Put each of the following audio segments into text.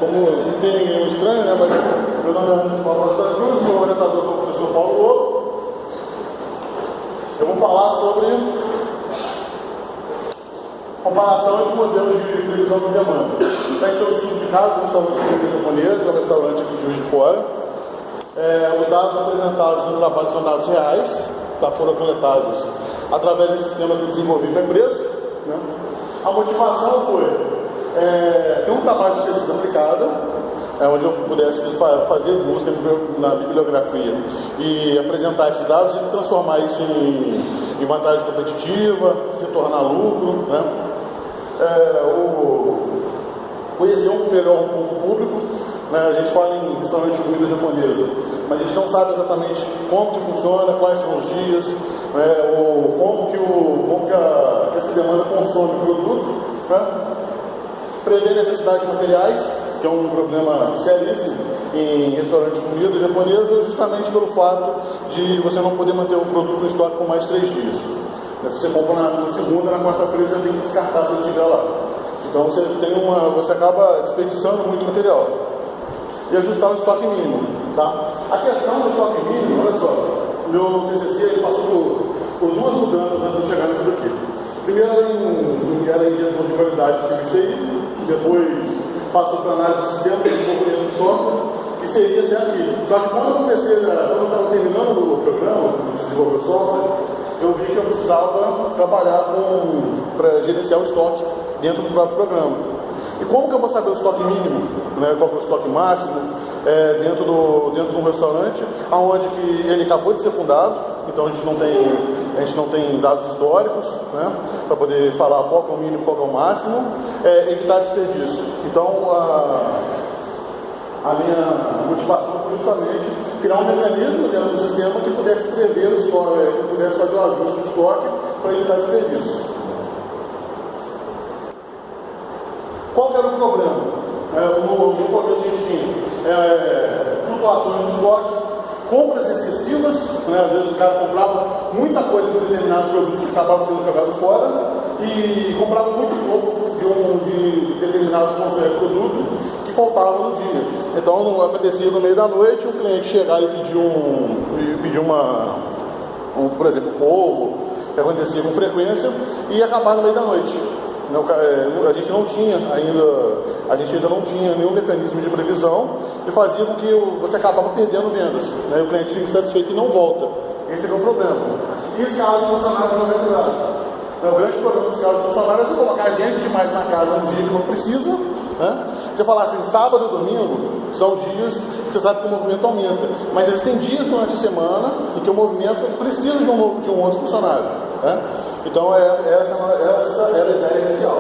Como não tem ninguém estranho, né? Mas meu nome é Anderson Paulo da Cruz, meu orientador foi o professor Paulo Lobo. Eu vou falar sobre comparação entre modelos de previsão de demanda. Tem seu estudo de caso, um restaurante de comida japonesa, um restaurante aqui de Juiz de Fora. Os dados apresentados no trabalho são dados reais, foram coletados através de um sistema que eu desenvolvi para a empresa. Né? A motivação foi ter um trabalho de pesquisa aplicada, onde eu pudesse fazer busca na bibliografia e apresentar esses dados e transformar isso em vantagem competitiva, retornar lucro, né? Conhecer melhor um pouco o público, né? A gente fala em restaurante de comida japonesa, mas a gente não sabe exatamente como que funciona, quais são os dias, né? Ou como que essa demanda consome o produto, né? Prever necessidade de materiais, que é um problema seríssimo em restaurante de comida japonesa, justamente pelo fato de você não poder manter o produto no estoque por mais de 3 dias. Se você compra na segunda, na quarta-feira, você tem que descartar se ele estiver lá. Então você acaba desperdiçando muito material. E ajustar o estoque mínimo. Tá? A questão do estoque mínimo, olha só, o meu TCC ele passou por 2 mudanças antes de chegar nisso daqui. Primeiro era em gestão de qualidade de serviço TI, depois passou para análise de sistema, desenvolvimento de software, que seria até aqui. Só que quando eu estava terminando o programa, de desenvolver o software, eu vi que eu precisava trabalhar para gerenciar o estoque dentro do próprio programa. E como que eu vou saber o estoque mínimo, né, qual é o estoque máximo, dentro de um restaurante, onde que ele acabou de ser fundado, então a gente não tem dados históricos, né, para poder falar qual que é o mínimo, qual que é o máximo, evitar desperdício. Então a minha motivação foi justamente criar um mecanismo dentro do sistema que pudesse prever o estoque, que pudesse fazer o ajuste do estoque para evitar desperdício. Qual que era o problema? No começo a gente tinha flutuações do estoque, compras excessivas, né? Às vezes o cara comprava muita coisa de um determinado produto que acabava sendo jogado fora e comprava muito pouco de determinado produto que faltava no dia. Então não acontecia no meio da noite um cliente chegar e pedir por exemplo, polvo, que acontecia com frequência, e acabar no meio da noite. A gente ainda não tinha nenhum mecanismo de previsão e fazia com que você acabava perdendo vendas, né? O cliente fica insatisfeito e não volta. Esse é o problema. E escala de funcionários organizado. O grande problema do escala de funcionários é você colocar gente demais na casa um dia que não precisa, né? Você falar assim, sábado e domingo são dias que você sabe que o movimento aumenta, mas existem dias durante a semana em que o movimento precisa de um outro funcionário, né? Então essa era a ideia inicial.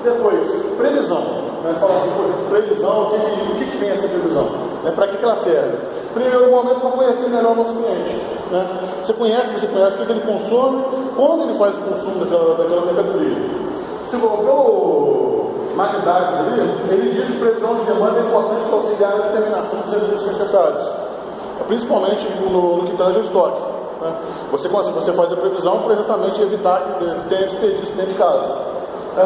Depois, previsão. Fala assim, previsão, o que tem essa previsão? Para que ela serve? Primeiro momento, para conhecer melhor o nosso cliente. Né? Você conhece o que ele consome, quando ele faz o consumo daquela mercadoria. Se for pelo McDonald's ali, ele diz que previsão de demanda é importante para auxiliar a determinação dos recursos necessários, principalmente no que tange ao estoque. Né? Você faz a previsão para justamente evitar que tenha desperdício dentro de casa.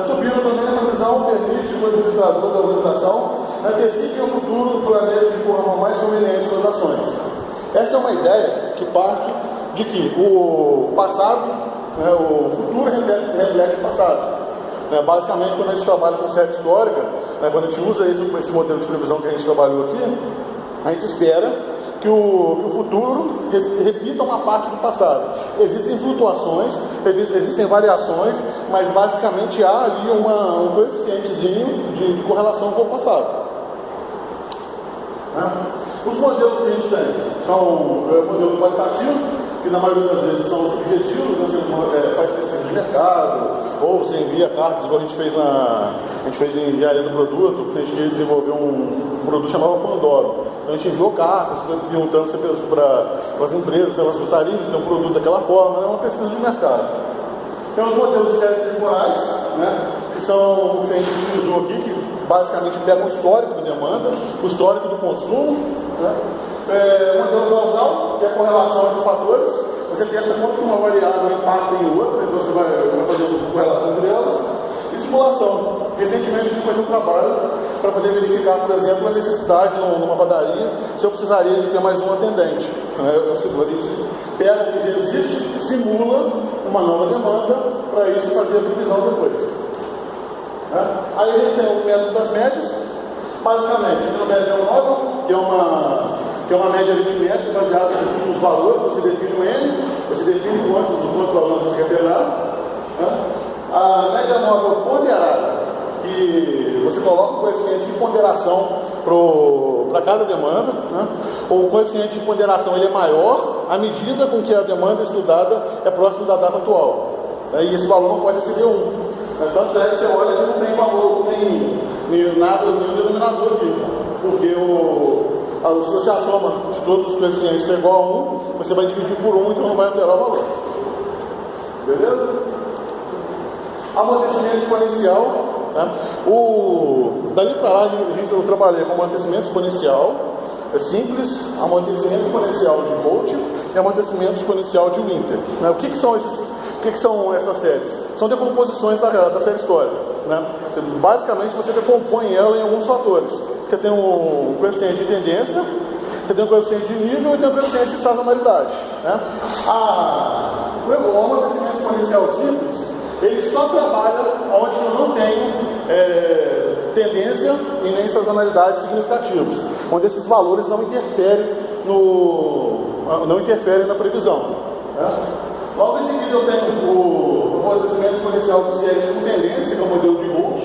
Tubino também a previsão permite que o administrador da organização antecipe o futuro e planeje de forma mais conveniente suas ações. Essa é uma ideia que parte de que o passado, o futuro reflete o passado. Basicamente, quando a gente trabalha com série histórica, quando a gente usa esse modelo de previsão que a gente trabalhou aqui, a gente espera que o futuro repita uma parte do passado. Existem flutuações, existem variações, mas basicamente há ali um coeficientezinho de correlação com o passado. Os modelos que a gente tem são o modelo qualitativo, que na maioria das vezes são subjetivos, você faz pesquisa de mercado, ou você envia cartas, igual a gente fez em engenharia do produto, a gente queria desenvolver um produto chamado Pandoro. Então a gente enviou cartas perguntando para as empresas se elas gostariam de ter um produto daquela forma, é uma pesquisa de mercado. Tem os modelos de séries temporais, que são o que a gente utilizou aqui, que basicamente pegam o histórico da demanda, o histórico do consumo, o modelo causal, que é a correlação entre fatores. Você testa quanto uma variável impacta em outra, então você vai fazendo correlação entre elas. E simulação, Recentemente eu fui fazer um trabalho para poder verificar, por exemplo, a necessidade numa padaria, se eu precisaria de ter mais um atendente. A gente pega o que já existe, simula uma nova demanda, para isso fazer a previsão depois. Aí a gente tem o método das médias, basicamente, a média móvel, que é uma média aritmética baseada nos valores. Você define o N, você define quantos valores você quer pegar. A média móvel ponderada, que você coloca o coeficiente de ponderação para cada demanda, o coeficiente de ponderação ele é maior à medida com que a demanda estudada é próxima da data atual. E esse valor não pode exceder 1. Tanto é que você olha que não tem valor, não tem nada, nenhum denominador aqui, porque se você a soma de todos os coeficientes é igual a 1, você vai dividir por 1, então não vai alterar o valor. Beleza? Amortecimento exponencial. Dali para lá eu trabalhei com amortecimento exponencial simples, amortecimento exponencial de Holt e amortecimento exponencial de Winter. O que são essas séries? São decomposições da série histórica. Basicamente você decompõe ela em alguns fatores. Você tem o coeficiente de tendência, você tem o coeficiente de nível e tem o coeficiente de sazonalidade. O amortecimento exponencial simples, ele só trabalha onde eu não tenho tendência e nem sazonalidades significativos, onde esses valores não interferem na previsão. Logo em seguida eu tenho o amortecimento exponencial de séries com tendência, que é o modelo de Holt.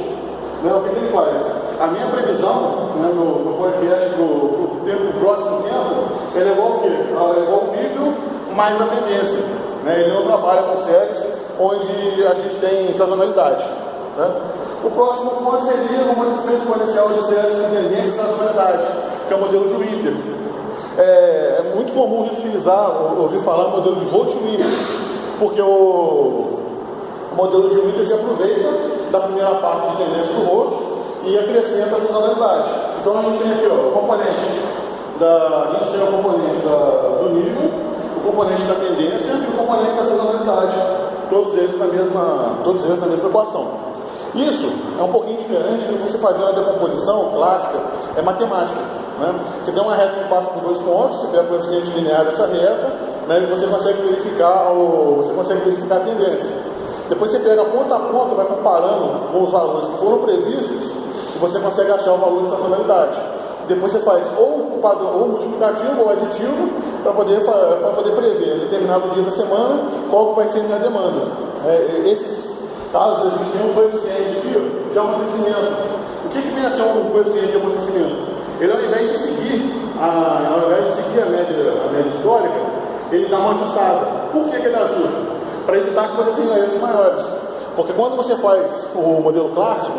O que ele faz? A minha previsão no forecast pro próximo tempo, ele é igual ao quê? Ela é igual ao nível mais a tendência. Ele não trabalha com séries onde a gente tem sazonalidade. O próximo ponto seria o amortecimento exponencial de séries com tendência e sazonalidade, que é o modelo de Winter. É muito comum a gente ouvir falar no modelo de Holt-Winter, porque o modelo de Winter se aproveita da primeira parte de tendência do Holt e acrescenta a sazonalidade. Então a gente tem aqui o componente do nível, o componente da tendência e o componente da sazonalidade, todos eles na mesma equação. Isso é um pouquinho diferente de você fazer uma decomposição clássica, é matemática. Você tem uma reta que passa por 2 pontos, você pega o coeficiente linear dessa reta, e você consegue verificar a tendência. Depois você pega ponto a ponto, vai comparando com os valores que foram previstos e você consegue achar o valor de sazonalidade. Depois você faz ou multiplicativo ou aditivo para poder prever em determinado dia da semana qual que vai ser a minha demanda. Esses casos a gente tem um coeficiente aqui de amortecimento. O que vem a ser um coeficiente de amortecimento? Ele, ao invés de seguir a média histórica, ele dá uma ajustada. Por que ele ajusta? Para evitar que você tenha erros maiores. Porque quando você faz o modelo clássico,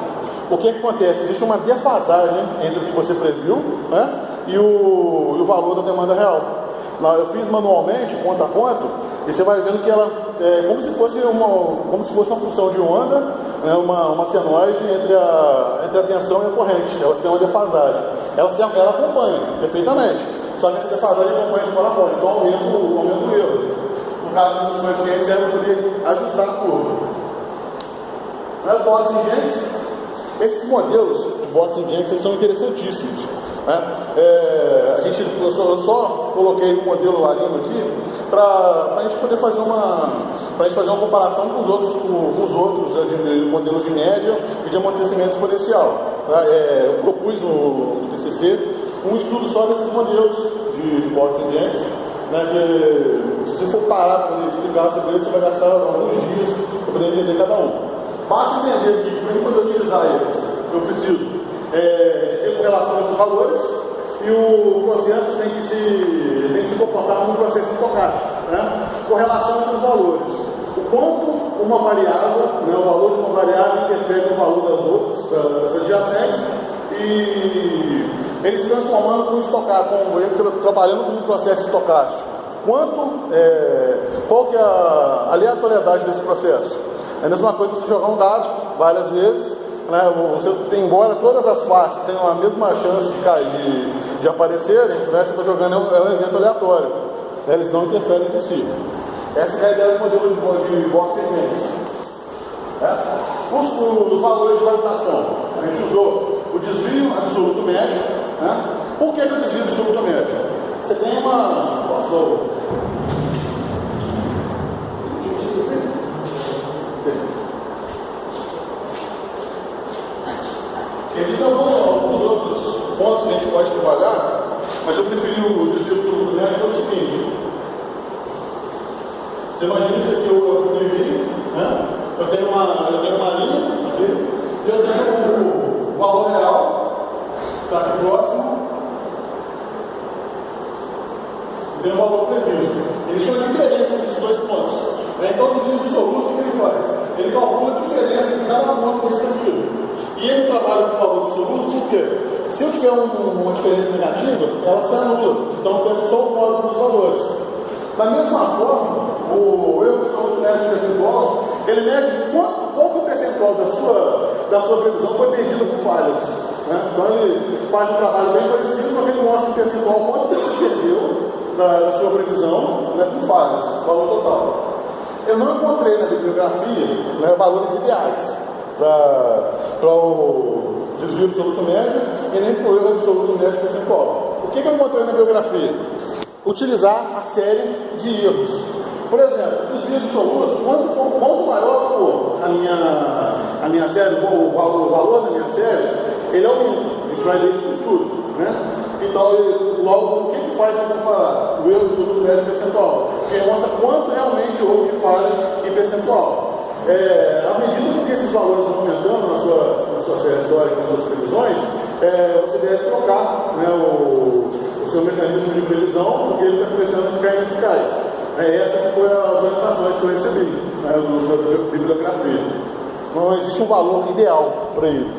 o que acontece? Existe uma defasagem entre o que você previu e o valor da demanda real. Eu fiz manualmente, ponto a ponto, e você vai vendo que ela é como se fosse uma função de onda, uma senoide entre a tensão e a corrente. Elas têm uma defasagem. Ela acompanha perfeitamente, só que essa defasagem acompanha de fora a fora, então aumenta o erro. No caso dos coeficientes, serve para poder ajustar a curva. Bots e Jenks. Esses modelos de Bots e Jenks são interessantíssimos. Eu só coloquei o modelo Arima aqui para a gente poder fazer uma comparação com os outros de modelos de média e de amortecimento exponencial. Eu propus no TCC um estudo só desses modelos de Bots e Jenks, que se você for parar para poder explicar sobre eles, você vai gastar alguns dias para poder entender cada um. Basta entender que, para mim, quando eu utilizar eles, eu preciso de ter correlação entre os valores e o processo tem que se comportar como um processo estocástico. Correlação entre os valores. O quanto uma variável, o valor de uma variável interfere no valor das outras, das adjacentes, e ele se transformando com ele trabalhando como um processo estocástico. Qual que é a aleatoriedade desse processo? É a mesma coisa você jogar um dado várias vezes, embora todas as faces tenham a mesma chance de aparecerem, você está jogando um evento aleatório. Eles não interferem entre si. Essa é a ideia do modelo de Bots e Jenks. Os valores de validação. A gente usou o desvio absoluto médio. Né? Por que o desvio absoluto médio? Você tem uma... Posso... Existem alguns outros pontos que a gente pode trabalhar, mas eu preferi o desvio absoluto médio pelo seguinte. Você imagina que isso aqui é o desvio, né? Eu tenho uma linha aqui, e eu tenho o valor real, está aqui próximo, e tem o valor previsto. Existe uma diferença entre os dois pontos. Então, o desvio absoluto, o que ele faz? Ele calcula a diferença entre cada ponto com esse sentido. E ele trabalha com o valor absoluto, por quê? Se eu tiver uma diferença negativa, ela se anula. Então, eu pego só o módulo dos valores. Da mesma forma, o erro absoluto médio percentual, ele mede qual que o percentual da sua previsão foi perdido por falhas. Né? Então, ele faz um trabalho bem parecido, só que ele mostra o percentual quanto você perdeu da sua previsão, né, por falhas, valor total. Eu não encontrei na bibliografia, né, valores ideais para o desvio absoluto médio e nem para o erro absoluto médio percentual. O que eu encontrei na bibliografia? Utilizar a série de erros. Por exemplo, o desvio absoluto, quanto maior for a minha série, o valor da minha série, ele aumenta. A gente vai ver isso no estudo. Né? Então, logo, o que faz para comparar o erro absoluto médio percentual? Porque mostra quanto realmente houve de falha em percentual. À medida que esses valores vão aumentando na sua série histórica, nas suas previsões, você deve trocar, né, o seu mecanismo de previsão, porque ele está começando a ficar ineficaz. Essa que foi as orientações que eu recebi, né, da bibliografia. Não existe um valor ideal para ele.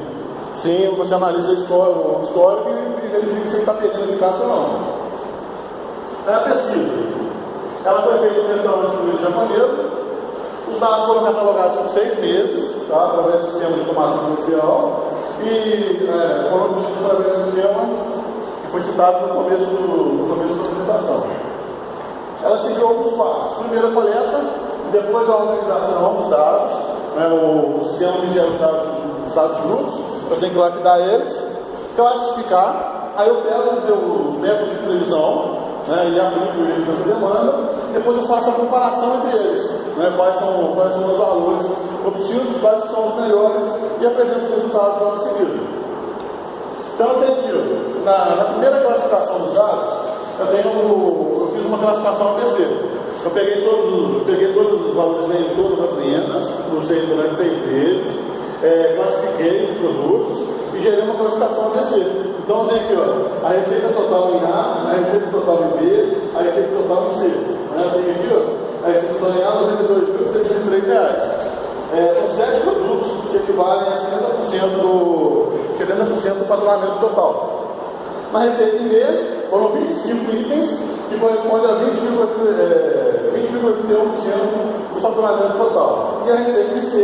Sim, você analisa o histórico e verifica se ele está perdendo eficácia ou não. A pesquisa, ela foi feita no restaurante de comida japonesa. Os dados foram catalogados por 6 meses, tá, através do sistema de automação comercial, e foram obtidos através do sistema que foi citado no começo da apresentação. Ela seguiu alguns passos. Primeiro a coleta, depois a organização dos dados, o sistema que gera os dados brutos, eu tenho que lapidar eles, classificar, aí eu pego os métodos de previsão, né, e aplico eles nessa demanda, depois eu faço a comparação entre eles, né, quais são os valores obtidos, quais são os melhores, e apresento os resultados logo em seguida. Então eu tenho aqui, na primeira classificação dos dados, eu fiz uma classificação ABC. Eu peguei todos os valores de todas as vendas, durante 6 meses, classifiquei os produtos e gerei uma classificação ABC. Então, eu tenho aqui, ó, a receita total em A, a receita total em B, a receita total em C. Eu tenho aqui, ó, a receita total em A, R$ 92.303. São 7 produtos que equivalem a 70% do faturamento total. Na receita em B, foram 25 itens, que correspondem a 20,31% do faturamento total. E a receita em C,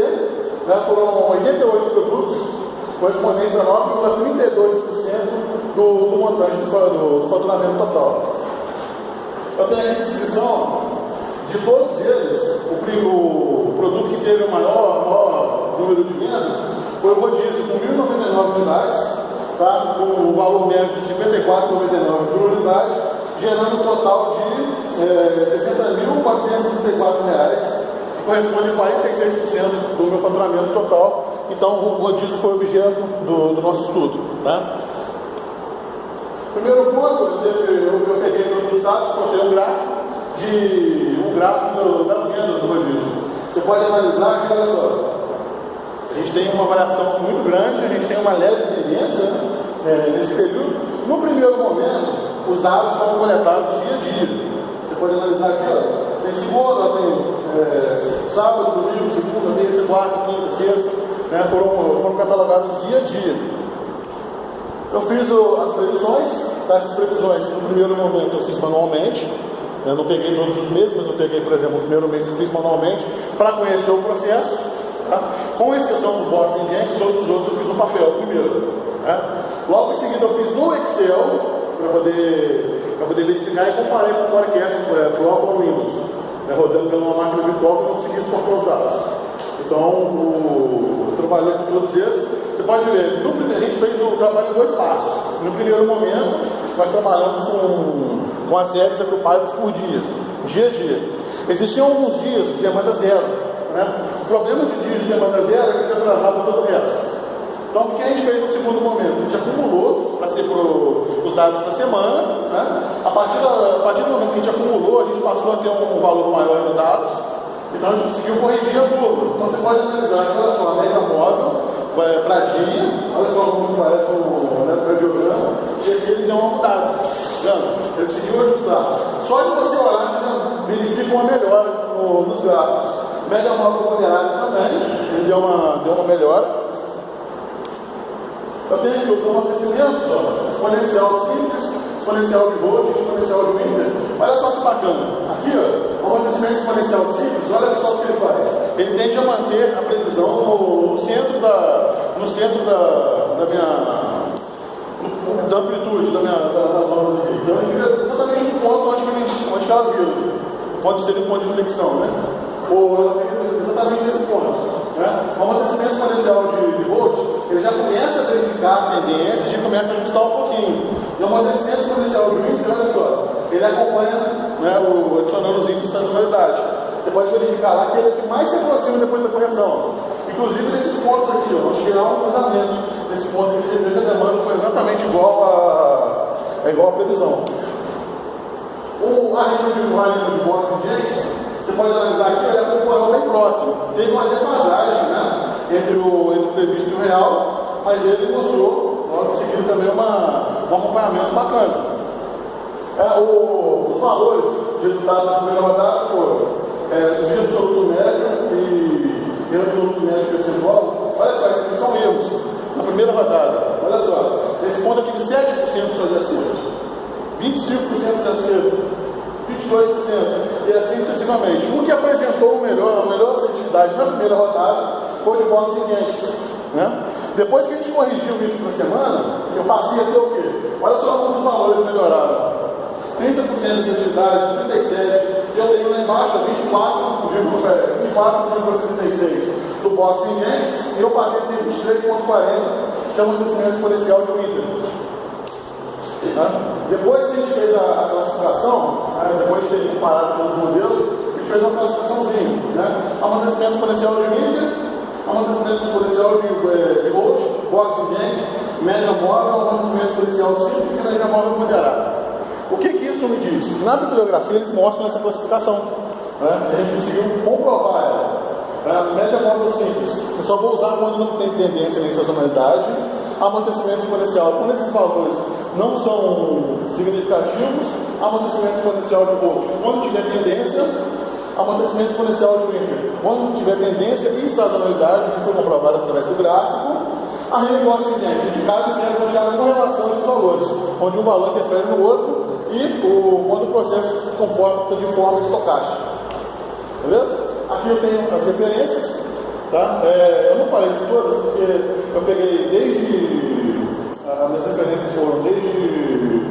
né, foram 88 produtos, correspondentes a 9,32% do montante do faturamento total. Eu tenho aqui a descrição de todos eles. O produto que teve o maior número de vendas foi o rodízio, com 1.099 unidades, tá, com o valor médio de R$ 54,99 por unidade, gerando um total de R$ 60.434, que corresponde a 46% do meu faturamento total. Então, o rodízio foi objeto do nosso estudo. Né? Primeiro ponto, eu peguei todos os dados, botei um gráfico das vendas do rodízio. Você pode analisar que, olha só, a gente tem uma variação muito grande, a gente tem uma leve tendência, né, nesse período. No primeiro momento, os dados foram coletados dia a dia. Você pode analisar aqui, ó, tem segunda, tem sábado, domingo, segunda, terça, quarta, quinta, sexta, né, foram catalogados dia a dia. Eu fiz as previsões. Essas previsões, no primeiro momento eu fiz manualmente. Eu não peguei todos os meses, mas eu peguei, por exemplo, o primeiro mês eu fiz manualmente para conhecer o processo. Tá? Com exceção do Box Index, todos os outros eu fiz no papel primeiro. Né? Logo em seguida eu fiz no Excel para poder verificar e comparei com o Forecast para o Windows, né? Rodando pela uma máquina virtual que eu não conseguia exportar os dados. Então eu trabalhei com todos eles. Você pode ver, a gente fez o trabalho em 2 passos. No primeiro momento, nós trabalhamos com as séries agrupadas por dia a dia. Existiam alguns dias de demanda zero, né? O problema de dias de demanda zero é que eles atrasavam todo o resto. Então, o que a gente fez no segundo momento? A gente acumulou para ser os dados da semana, né? A partir do momento que a gente acumulou, a gente passou a ter um valor maior de dados, então a gente conseguiu corrigir a curva. Então, você pode analisar, olha só, a média móvel para dia, olha só como parece o diagrama, e aqui ele deu uma mudada. Ele conseguiu ajustar. Só de você olhar, você já verifica uma melhora nos gráficos. Média móvel ponderada também, ele deu uma melhora. Eu tenho aqui os amortecimentos, exponencial simples, exponencial de Volt, exponencial de Winter. Olha só que bacana. Aqui, o amortecimento exponencial simples, olha só o que ele faz. Ele tende a manter a previsão no centro da amplitude das ondas aqui. Então ele fica exatamente no ponto onde ela vira. Pode ser um ponto de inflexão, né? Ou ela fica exatamente nesse ponto. Né? O amortecimento exponencial de Volt, ele já começa a verificar a tendência, já começa a ajustar um pouquinho. E o amortecimento exponencial de Winter, olha só, ele acompanha, né, adicionando os índices de sazonalidade. Você pode verificar lá que ele é o que mais se aproxima depois da correção. Inclusive nesses pontos aqui, onde tirar um cruzamento nesse ponto aqui, você vê que a demanda foi exatamente igual à previsão. A rima de Box Index, você pode analisar aqui, ele acompanhou bem próximo. Teve uma defasagem, né, entre o previsto e o real, mas ele mostrou, logo em seguida, também um acompanhamento bacana. Os valores de resultado da primeira rodada foram desvio absoluto médio e erro absoluto médio percentual. Olha só, esses aqui são erros na primeira rodada. Olha só, esse ponto aqui de 7% só de acerto, 25% de acerto, 22%, e assim sucessivamente. O que apresentou a melhor assertividade na primeira rodada foi o de Box Index, né? Depois que a gente corrigiu isso na semana, eu passei a ter o quê? Olha só como os valores melhoraram. 30% de assertividade, 37%, e eu tenho lá embaixo 24,76% do Box Index, e eu passei a ter 23,40%, que é um amortecimento exponencial de Winter. Depois que a gente fez a classificação, depois de ter comparado com os modelos, a gente fez uma classificaçãozinha, né? Amortecimento exponencial de Winter, amortecimento exponencial de Volt, Box Index, média móvel, amortecimento exponencial simples e média móvel moderada. O que isso me diz? Na bibliografia eles mostram essa classificação, né? A gente conseguiu comprovar ela. Média móvel simples, eu só vou usar quando não tem tendência nem sazonalidade. Amortecimento exponencial, quando esses valores não são significativos. Amortecimento exponencial de Volt, quando tiver tendência. Amortecimento exponencial de Winter, quando tiver tendência e sazonalidade, que foi comprovado através do gráfico. A rima Box Index, de cada sendo fechado com relação entre os valores, onde um valor interfere no outro e quando o processo se comporta de forma estocástica. Beleza? Aqui eu tenho as referências, tá? Eu não falei de todas, porque eu peguei as minhas referências foram desde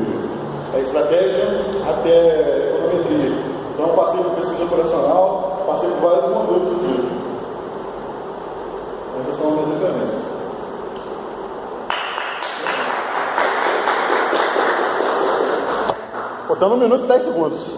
a estratégia até econometria. Então eu passei por pesquisa operacional, passei por vários modelos aqui. Essas são as minhas referências. Faltando 1 minuto e 10 segundos.